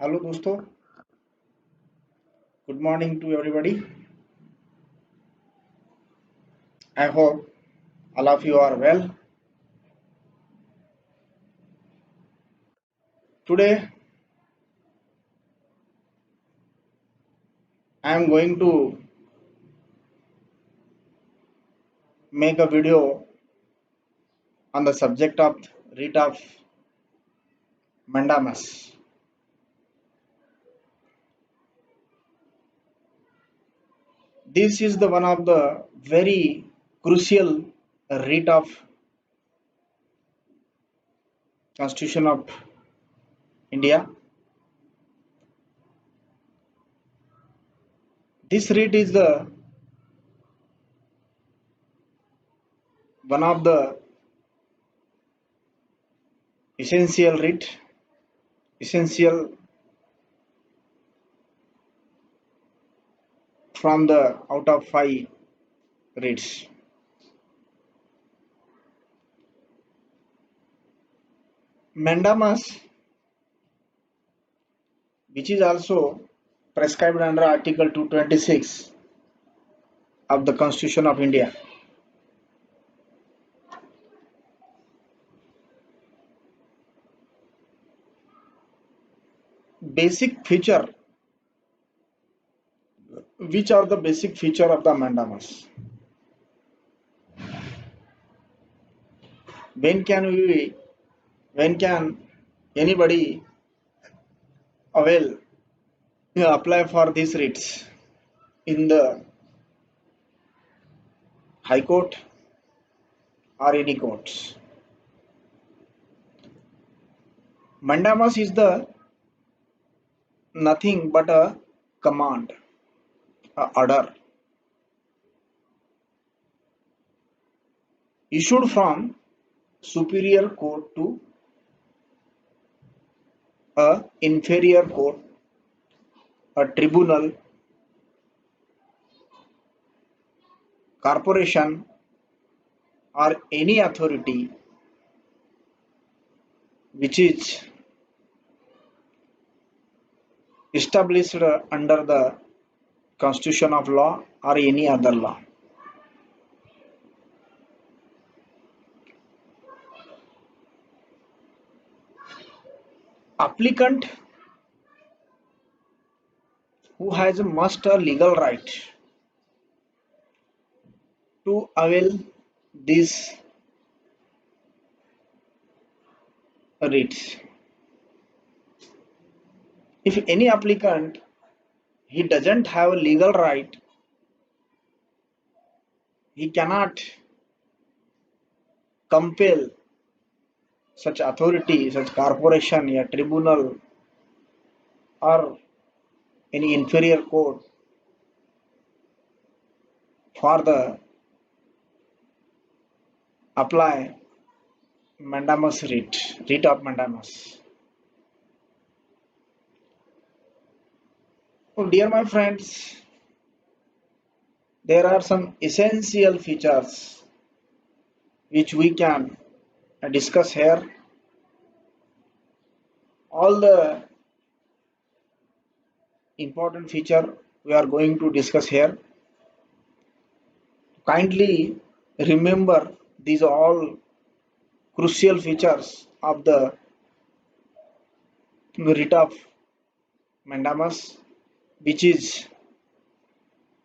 Hello दोस्तों, good morning to everybody. I hope all of you are well. Today I am going to make a video on the subject of writ of mandamus. This is the one of the very crucial writ of Constitution of India. This writ is the one of the essential writ, essential from the out of five writs. Mandamus, which is also prescribed under Article 226 of the Constitution of India. Basic feature. Which are the basic feature of the mandamus? When can we? When can anybody avail apply for these writs in the High Court or any courts? Mandamus is the nothing but a command, a order issued from superior court to a inferior court, a tribunal, corporation, or any authority which is established under the constitution of law or any other law. Applicant who has must a legal right to avail these writs. If any applicant he doesn't have a legal right, he cannot compel such authority, such corporation, a tribunal, or any inferior court for the apply mandamus writ of mandamus. Oh, dear my friends, there are some essential features which we can discuss here. All the important feature we are going to discuss here. Kindly remember these all crucial features of the writ of mandamus, which is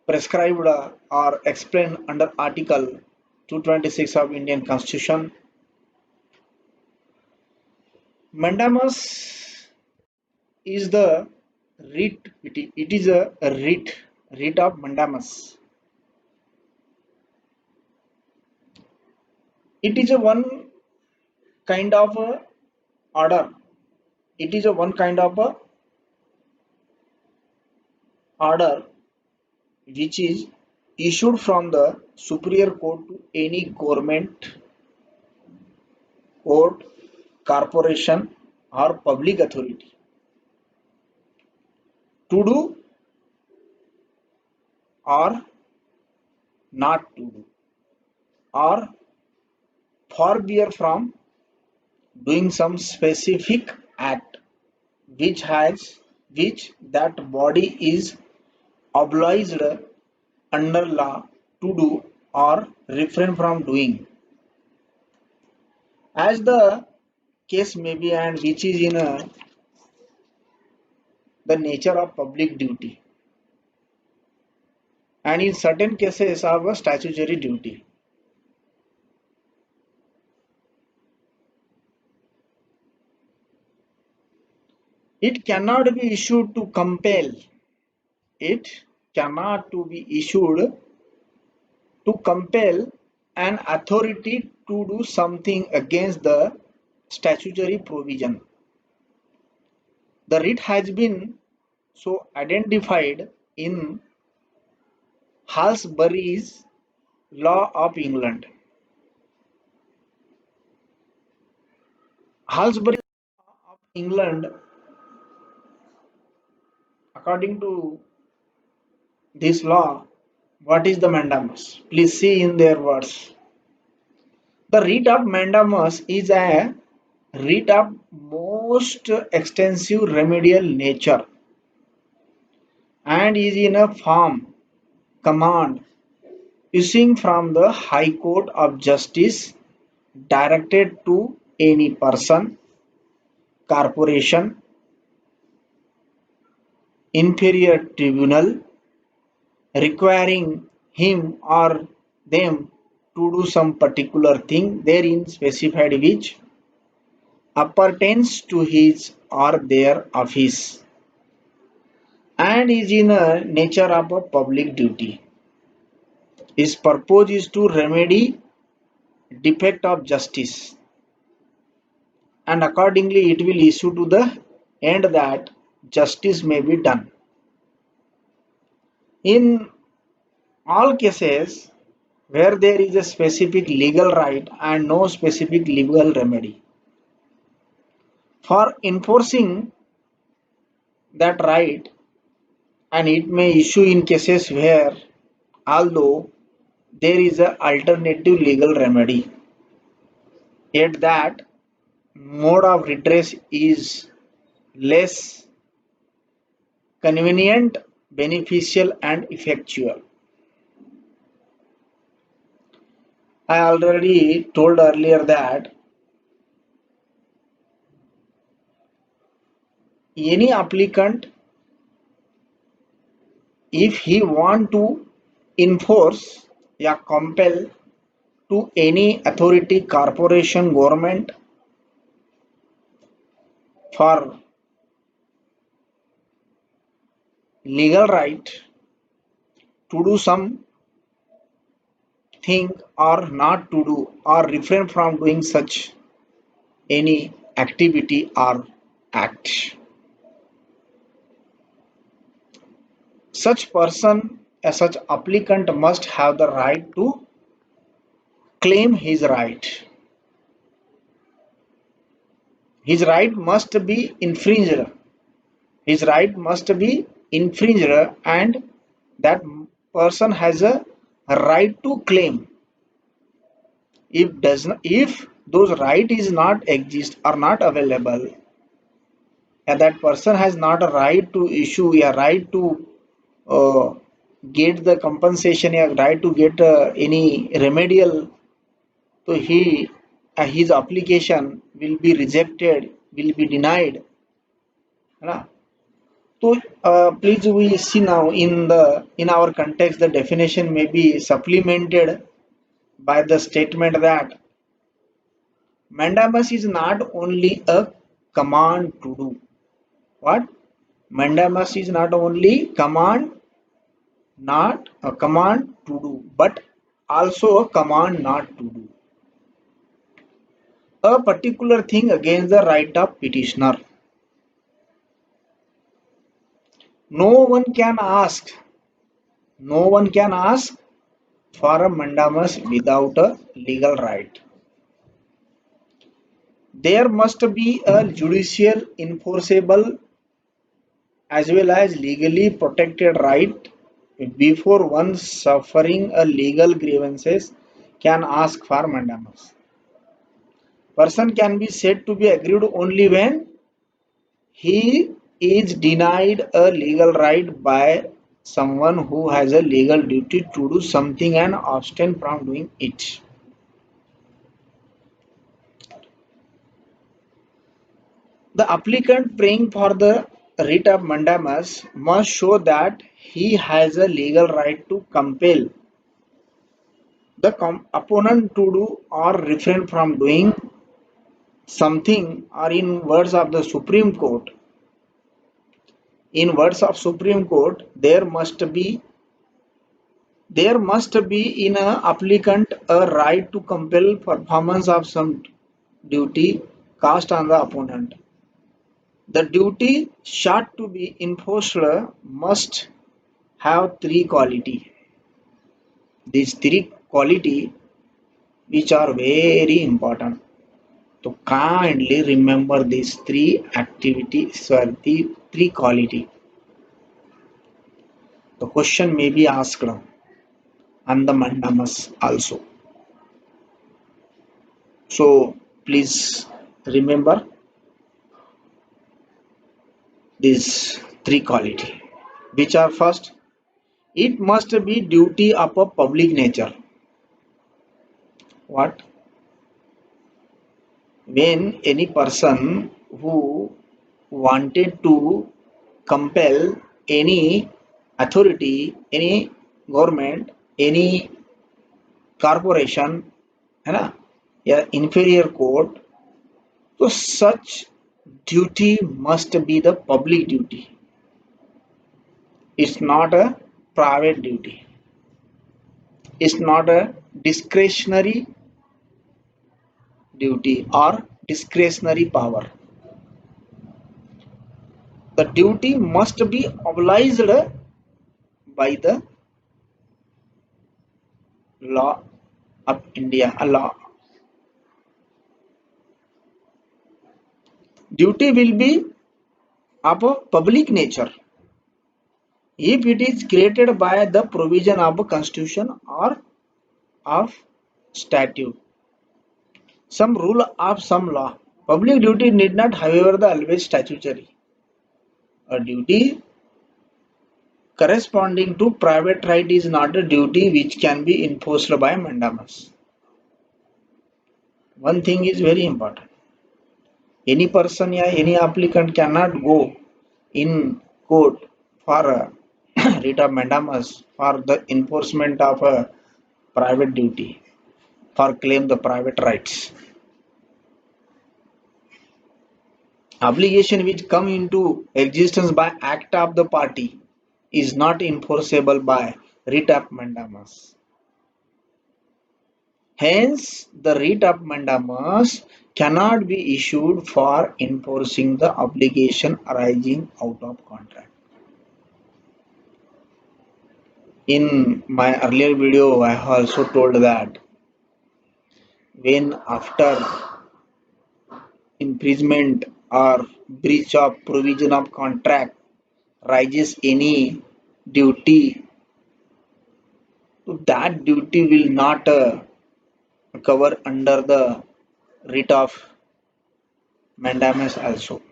prescribed or explained under Article 226 of Indian Constitution. Mandamus is the writ. It is a writ of mandamus. It is a one kind of a order. It is a one kind of a order which is issued from the superior court to any government, court, corporation, or public authority to do or not to do, or forbear from doing some specific act which has which that body is obliged under law to do or refrain from doing, as the case may be, and which is in the nature of public duty, and in certain cases of a statutory duty. It cannot be issued to compel. It cannot to be issued to compel an authority to do something against the statutory provision. The writ has been so identified in Halsbury's Law of England. Halsbury of England, according to this law, what is the mandamus? Please see in their words. The writ of mandamus is a writ of most extensive remedial nature and is in a form command issuing from the High Court of Justice directed to any person, corporation, inferior tribunal, requiring him or them to do some particular thing therein specified which appertains to his or their office and is in a nature of a public duty. Its purpose is to remedy defect of justice, and accordingly it will issue to the end that justice may be done. In all cases where there is a specific legal right and no specific legal remedy, for enforcing that right, and it may issue in cases where although there is an alternative legal remedy, yet that mode of redress is less convenient, beneficial, and effectual. I already told earlier that any applicant, if he want to enforce or compel to any authority, corporation, government for legal right to do some thing or not to do or refrain from doing such any activity or act, such person, such applicant must have the right to claim his right. His right must be infringed. His right must be infringed, and that person has a right to claim. If those right is not exist or not available, and that person has not a right to issue a right to uh, get the compensation, a right to get any remedial, so his application will be rejected, will be denied. है. So please we see now in our context the definition may be supplemented by the statement that mandamus is not only a command to do. What? Mandamus is not only not a command to do, but also a command not to do a particular thing against the right of petitioner. No one can ask, no one can ask for a mandamus without a legal right. There must be a judicial enforceable as well as legally protected right before one suffering a legal grievances can ask for mandamus. Person can be said to be aggrieved only when he is denied a legal right by someone who has a legal duty to do something and abstain from doing it. The applicant praying for the writ of mandamus must show that he has a legal right to compel the opponent to do or refrain from doing something, or in words of the Supreme Court, there must be in a applicant a right to compel performance of some duty cast on the opponent. The duty sought to be enforced must have three quality. These three quality which are very important. So kindly remember these three activities or the three quality. The question may be asked on the mandamus also. So please remember these three quality. Which are first, it must be duty of a public nature. What? When any person who wanted to compel any authority, any government, any corporation, है ना, या inferior court, so such duty must be the public duty. It's not a private duty. It's not a discretionary duty or discretionary power. The duty must be obliged by the law of India. A law. Duty will be of a public nature if it is created by the provision of a constitution or of statute, some rule of some law. Public duty need not, however, the always statutory. A duty corresponding to private right is not a duty which can be enforced by mandamus. One thing is very important. Any person or any applicant cannot go in court for a writ of mandamus for the enforcement of a private duty, for claim the private rights. Obligation which come into existence by act of the party is not enforceable by writ of mandamus. Hence, the writ of mandamus cannot be issued for enforcing the obligation arising out of contract. In my earlier video, I have also told that when after infringement or breach of provision of contract rises any duty, that duty will not cover under the writ of mandamus also.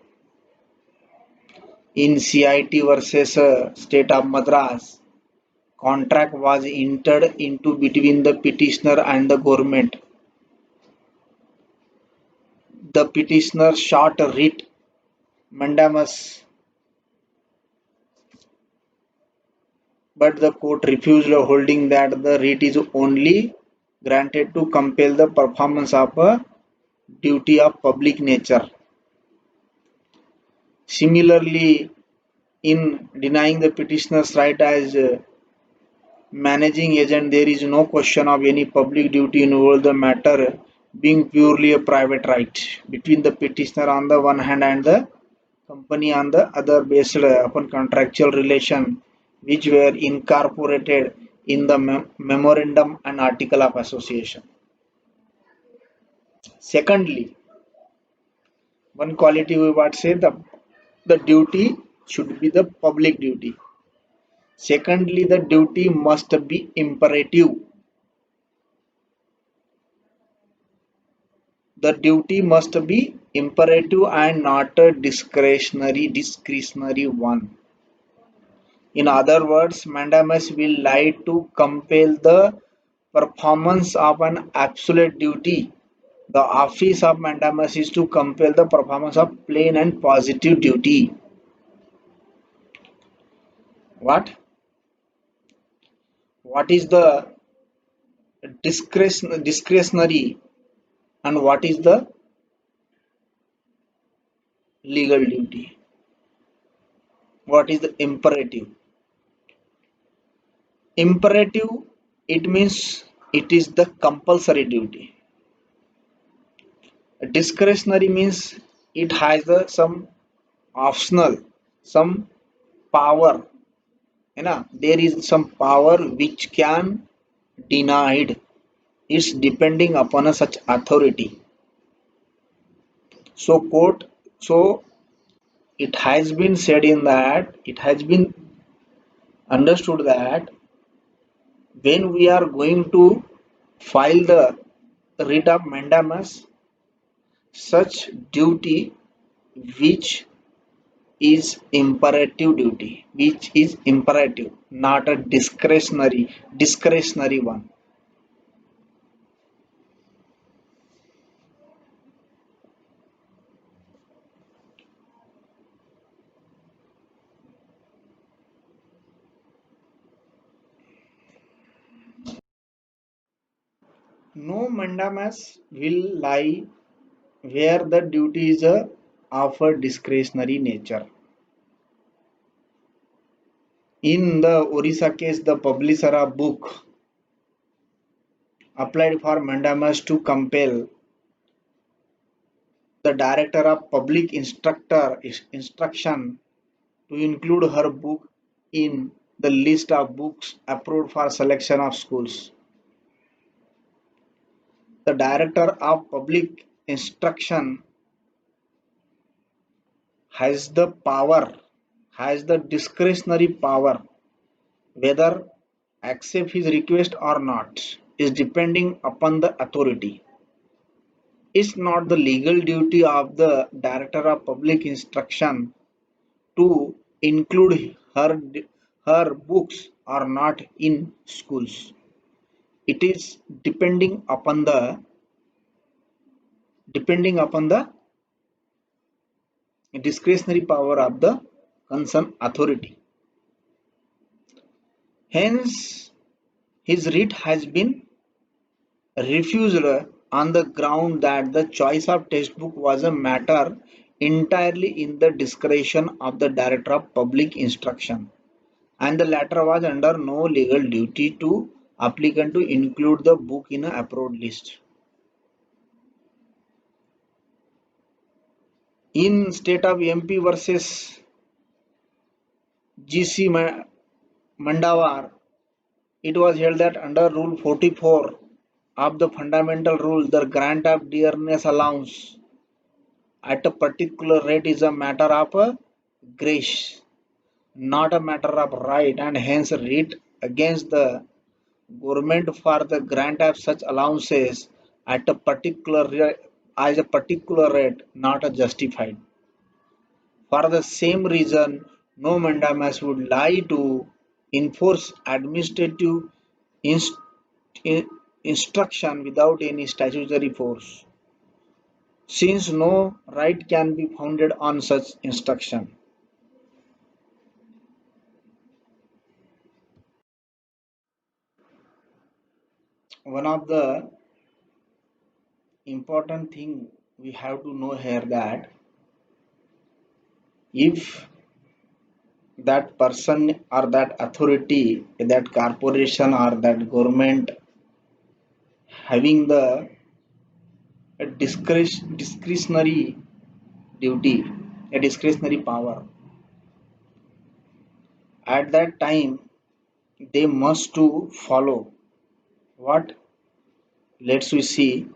In CIT versus State of Madras, contract was entered into between the petitioner and the government. The petitioner sought a writ mandamus, but the court refused, holding that the writ is only granted to compel the performance of a duty of public nature. Similarly, in denying the petitioner's right as managing agent, there is no question of any public duty involved, the matter being purely a private right between the petitioner on the one hand and the company on the other, based upon contractual relation which were incorporated in the memorandum and article of association. Secondly, one quality we would say the duty should be the public duty. Secondly, the duty must be imperative. The duty must be imperative and not a discretionary one. In other words, mandamus will lie to compel the performance of an absolute duty. The office of mandamus is to compel the performance of plain and positive duty. What? What is the discretionary and what is the legal duty? What is the imperative? Imperative, it means it is the compulsory duty. Discretionary means it has some optional, some power. There is some power which can denied. It's depending upon a such authority. So court, so it has been said in that it has been understood that when we are going to file the writ of mandamus, such duty which is imperative duty, which is imperative, not a discretionary one. No mandamus will lie where the duty is of a discretionary nature. In the Orissa case, the publisher book applied for mandamus to compel the director of public instruction to include her book in the list of books approved for selection of schools. The director of public instruction has the power, has the discretionary power whether accept his request or not is depending upon the authority. It's not the legal duty of the director of public instruction to include her books or not in schools. It is depending upon the discretionary power of the concerned authority. Hence, his writ has been refused on the ground that the choice of textbook was a matter entirely in the discretion of the director of public instruction, and the latter was under no legal duty to applicant to include the book in a approved list. In state of MP versus GC Mandawar, it was held that under Rule 44 of the fundamental rule, the grant of dearness allowance at a particular rate is a matter of grace, not a matter of right, and hence writ against the government for the grant of such allowances at a as a particular rate not a justified. For the same reason, no mandamus would lie to enforce administrative inst- instruction without any statutory force, since no right can be founded on such instruction. One of the important thing we have to know here that if that person or that authority, that corporation or that government having the discretionary duty, a discretionary power, at that time they must to follow what. Let's we see,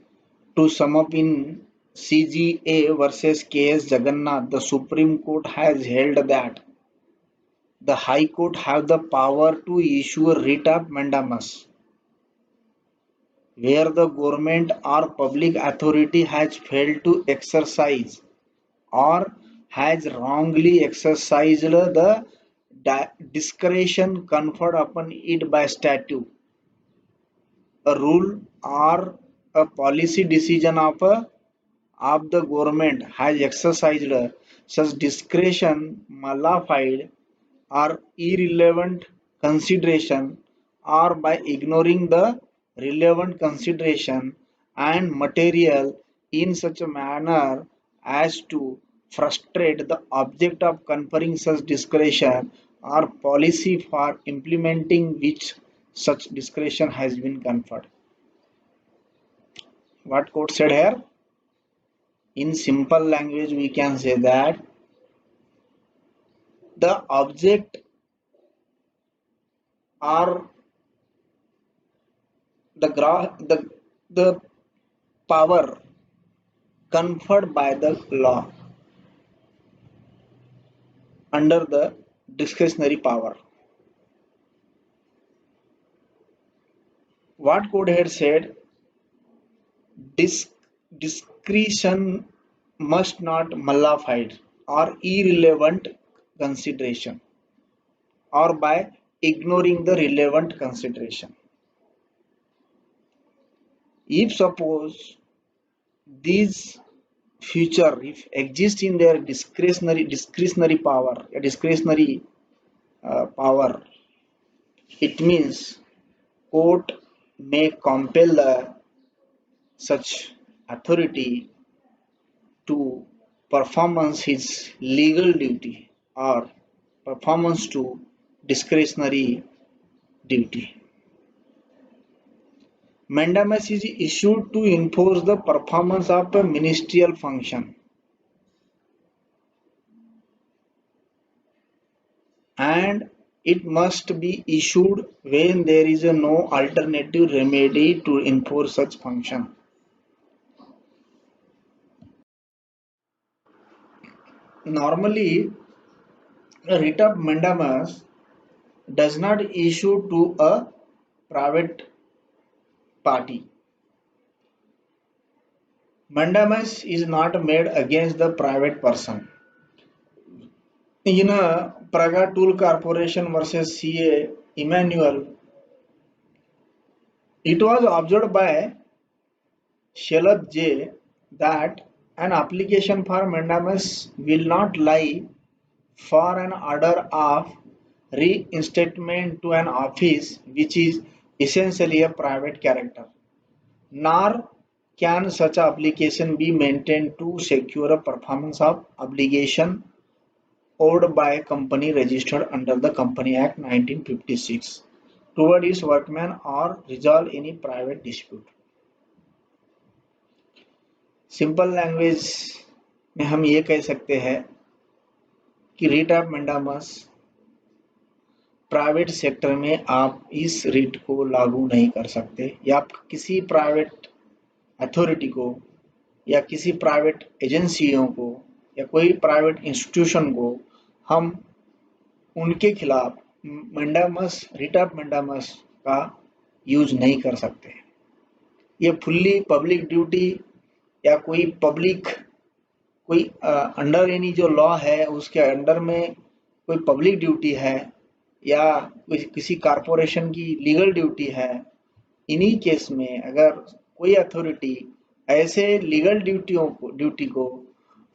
to sum up in CGA versus KS Jagannath, the Supreme Court has held that the High Court have the power to issue a writ of mandamus where the government or public authority has failed to exercise or has wrongly exercised the discretion conferred upon it by statute, a rule, or a policy decision of the government has exercised such discretion modified or irrelevant consideration or by ignoring the relevant consideration and material in such a manner as to frustrate the object of conferring such discretion or policy for implementing which such discretion has been conferred. What court said here? In simple language, we can say that the object or the power conferred by the law under the discretionary power. What court had said, dis- discretion must not nullified or irrelevant consideration or by ignoring the relevant consideration. If suppose these future if exist in their discretionary power, a discretionary power, it means court may compel such authority to performance his legal duty or performance to discretionary duty. Mandamus is issued to enforce the performance of a ministerial function, and it must be issued when there is no alternative remedy to enforce such function. Normally, a writ of mandamus does not issue to a private party. Mandamus is not made against the private person. In a Praga Tool Corporation versus CA Emmanuel, it was observed by Shelab J that an application for mandamus will not lie for an order of reinstatement to an office which is essentially a private character, nor can such application be maintained to secure a performance of obligation owed by a company registered under the Company Act 1956 toward its workmen or resolve any private dispute. Simple language में हम ये कह सकते हैं कि writ of mandamus private sector में आप इस रीट को लागू नहीं कर सकते, या आप किसी प्राइवेट अथॉरिटी को या किसी प्राइवेट एजेंसियों को या कोई प्राइवेट इंस्टीट्यूशन को हम उनके खिलाफ मैंडामस रीट ऑफ मैंडामस का यूज नहीं कर सकते। ये फुल्ली पब्लिक ड्यूटी या कोई पब्लिक कोई अंडर एनी जो लॉ है उसके अंडर में कोई पब्लिक ड्यूटी है या किसी कारपोरेशन की लीगल ड्यूटी है, इन्हीं केस में अगर कोई अथॉरिटी ऐसे लीगल ड्यूटी को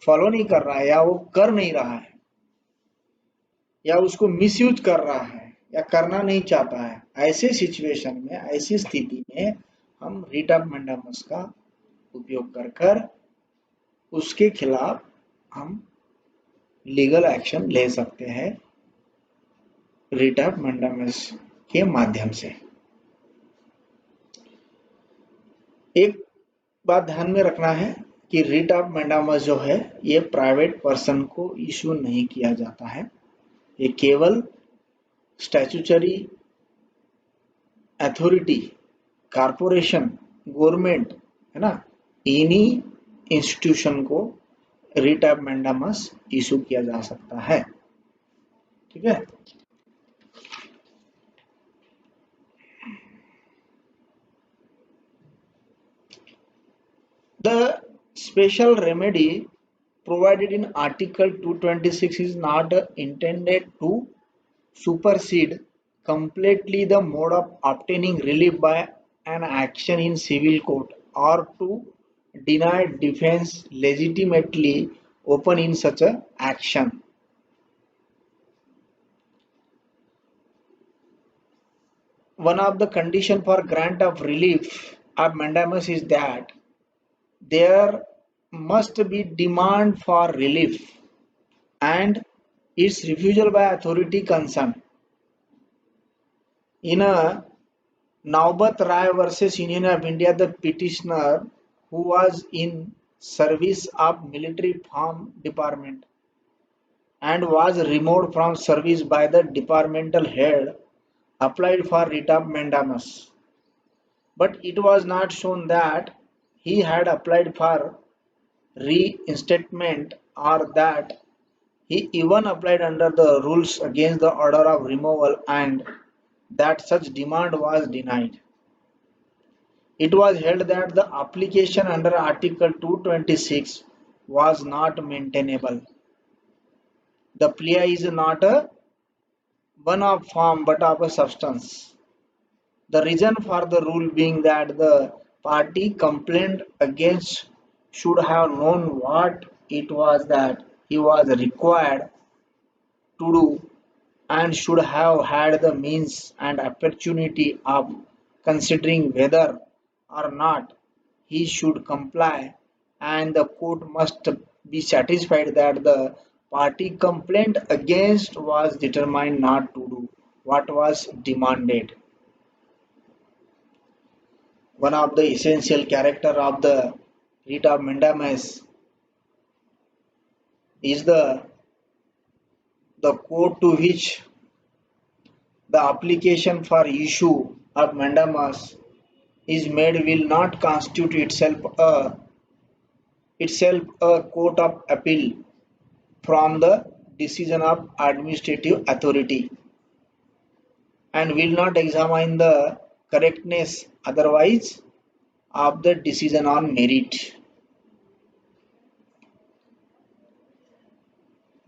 फॉलो नहीं कर रहा है या वो कर नहीं रहा है या उसको मिसयूज कर रहा है या करना नहीं चाहता है, ऐसे सिचुएशन में ऐसी स्थिति में हम रीट ऑफ मैंडामस का उपयोग कर उसके खिलाफ हम लीगल एक्शन ले सकते हैं रीट ऑफ मैंडामस के माध्यम से। एक बात ध्यान में रखना है कि रीट ऑफ मैंडामस जो है ये प्राइवेट पर्सन को इशू नहीं किया जाता है, ये केवल स्टैट्यूटरी अथॉरिटी, कारपोरेशन, गवर्नमेंट है ना, इन्हीं इंस्टीट्यूशन को रीट ऑफ मैंडामस इशू किया जा सकता है। ठीक है, The special remedy provided in Article 226 is not intended to supersede completely the mode of obtaining relief by an action in civil court or to deny defense legitimately open in such a action. One of the conditions for grant of relief of mandamus is that there must be demand for relief and its refusal by authority concerned. In a Naubat Rai versus Union of India, the petitioner who was in service of military farm department and was removed from service by the departmental head applied for writ of mandamus. But it was not shown that he had applied for reinstatement or that he even applied under the rules against the order of removal and that such demand was denied. It was held that the application under Article 226 was not maintainable. The plea is not a one of form but of a substance. The reason for the rule being that the party complained against should have known what it was that he was required to do and should have had the means and opportunity of considering whether or not he should comply, and the court must be satisfied that the party complained against was determined not to do what was demanded. One of the essential character of the writ of mandamus is the court to which the application for issue of mandamus is made will not constitute itself a court of appeal from the decision of administrative authority and will not examine the correctness otherwise of the decision on merit.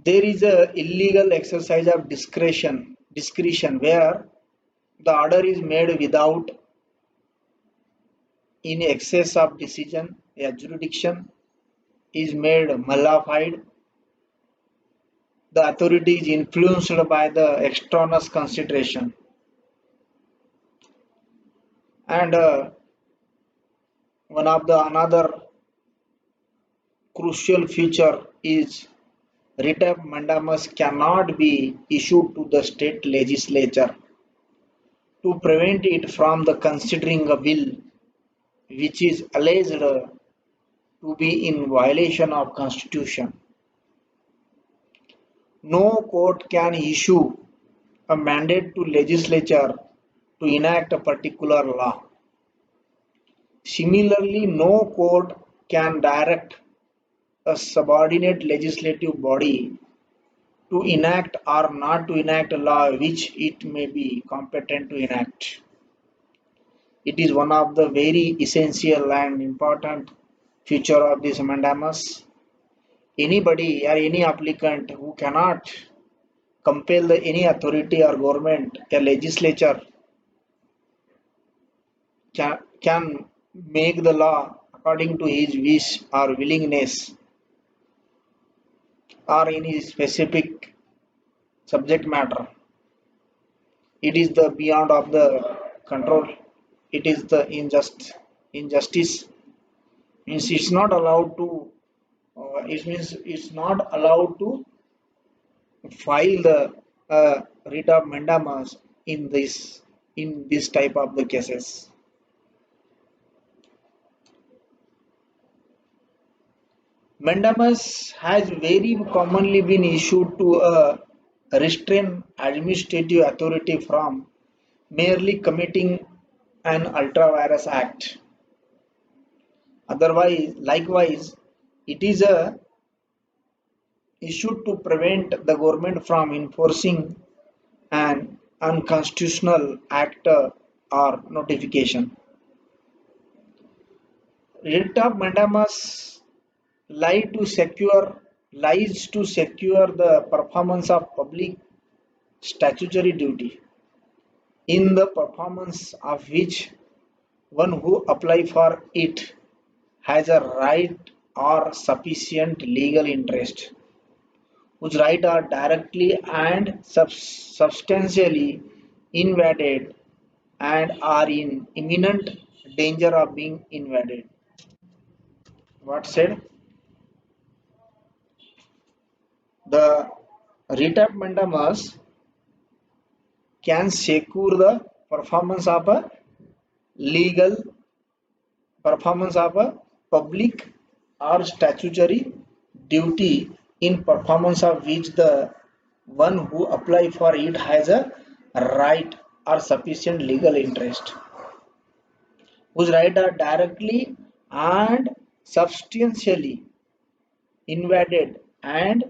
There is a illegal exercise of discretion where the order is made without in excess of decision, a jurisdiction is made nullified, the authority is influenced by the extraneous consideration, and one of the another crucial feature is writ of mandamus cannot be issued to the state legislature to prevent it from the considering a bill which is alleged to be in violation of constitution. No court can issue a mandate to legislature to enact a particular law. Similarly, no court can direct a subordinate legislative body to enact or not to enact a law which it may be competent to enact. It is one of the very essential and important feature of this mandamus. Anybody or any applicant who cannot compel any authority or government, a legislature can make the law according to his wish or willingness or any specific subject matter. It is the beyond of the control. It is the injustice means it's not allowed to. It means it's not allowed to file the writ of mandamus in this type of the cases. Mandamus has very commonly been issued to restrain administrative authority from merely committing an ultra-virus act. Otherwise, likewise, it is issued to prevent the government from enforcing an unconstitutional act or notification. Writ of mandamus lies to secure the performance of public statutory duty, in the performance of which one who apply for it has a right or sufficient legal interest, whose rights are directly and substantially invaded and are in imminent danger of being invaded. What said? The writ of mandamus can secure the performance of a legal performance of a public or statutory duty, in performance of which the one who apply for it has a right or sufficient legal interest, whose rights are directly and substantially invaded and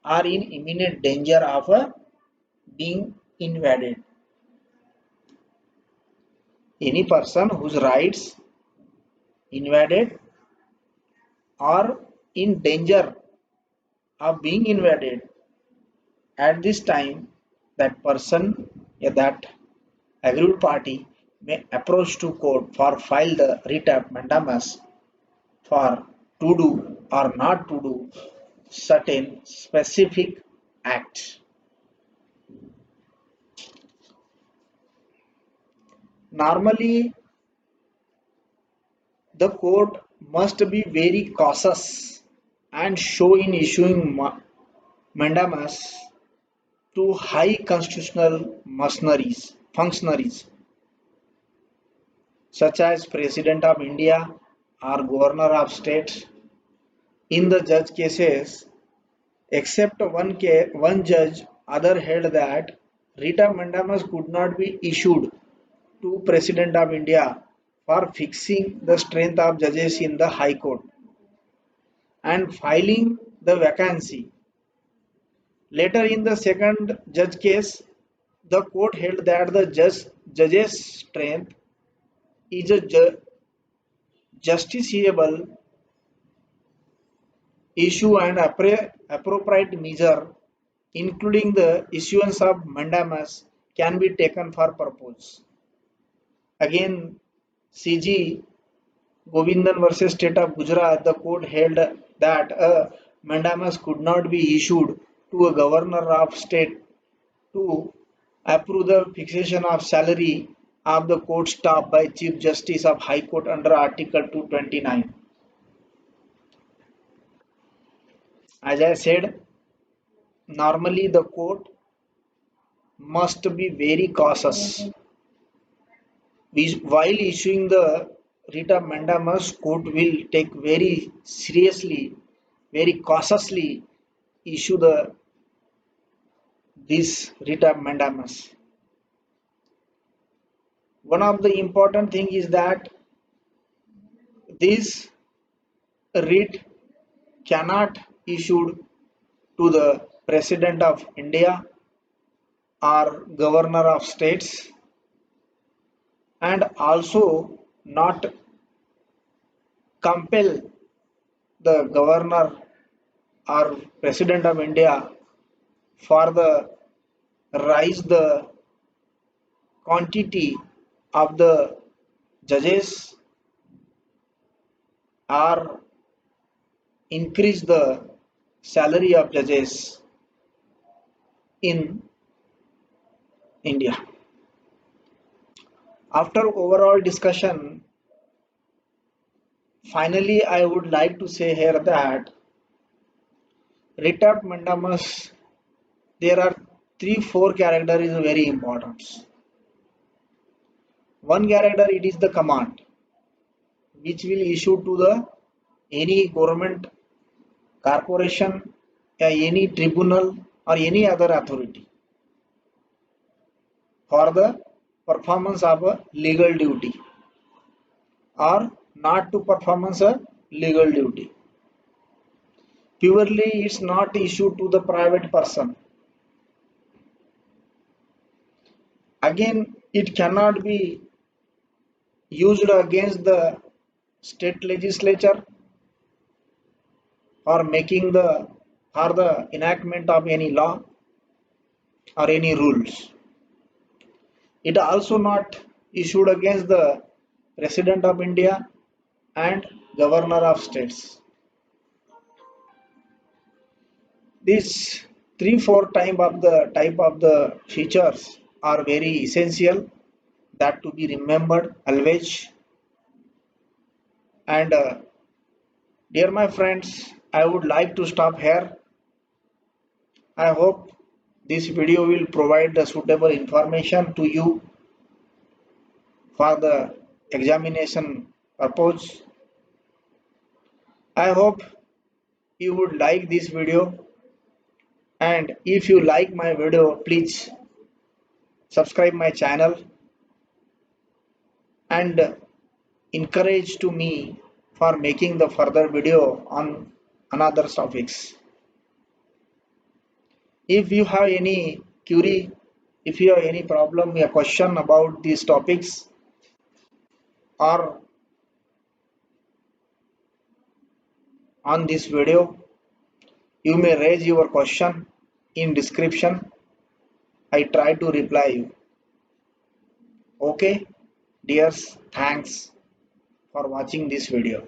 are in imminent danger of being invaded. Any person whose rights invaded or in danger of being invaded at this time, that person, yeah, that aggrieved party may approach to court for file the writ of mandamus for to do or not to do certain specific acts. Normally, the court must be very cautious and show in issuing mandamus to high constitutional functionaries such as President of India or Governor of State. In the judge cases, except one judge, other held that writ of mandamus could not be issued to President of India for fixing the strength of judges in the High Court and filing the vacancy. Later, in the second judge case, the court held that the judge's strength is a justiciable issue and appropriate measure, including the issuance of mandamus, can be taken for purpose. Again, CG Govindan versus State of Gujarat, the court held that a mandamus could not be issued to a governor of state to approve the fixation of salary of the court staff by Chief Justice of High Court under Article 229. As I said, normally the court must be very cautious. While issuing the writ of mandamus, court will take very seriously, very cautiously issue the this writ of mandamus. One of the important thing is that this writ cannot issued to the President of India or Governor of States, and also not compel the Governor or President of India for the rise the quantity of the judges or increase the salary of judges in India. After overall discussion, finally I would like to say here that writ of mandamus, there are three four character is very important. One character, it is the command which will issue to the any government corporation, any tribunal or any other authority for the performance of a legal duty or not to performance a legal duty. Purely it's not issued to the private person. Again, it cannot be used against the state legislature for making the or the enactment of any law or any rules. It also not issued against the President of India and Governor of States. These three, four type of the features are very essential that to be remembered always. And dear my friends, I would like to stop here. I hope this video will provide the suitable information to you for the examination purpose. I hope you would like this video, and if you like my video, please subscribe my channel and encourage to me for making the further video on another topics. If you have any query, if you have any problem, a question about these topics, or on this video, you may raise your question in description. I try to reply you. Okay, dears, thanks for watching this video.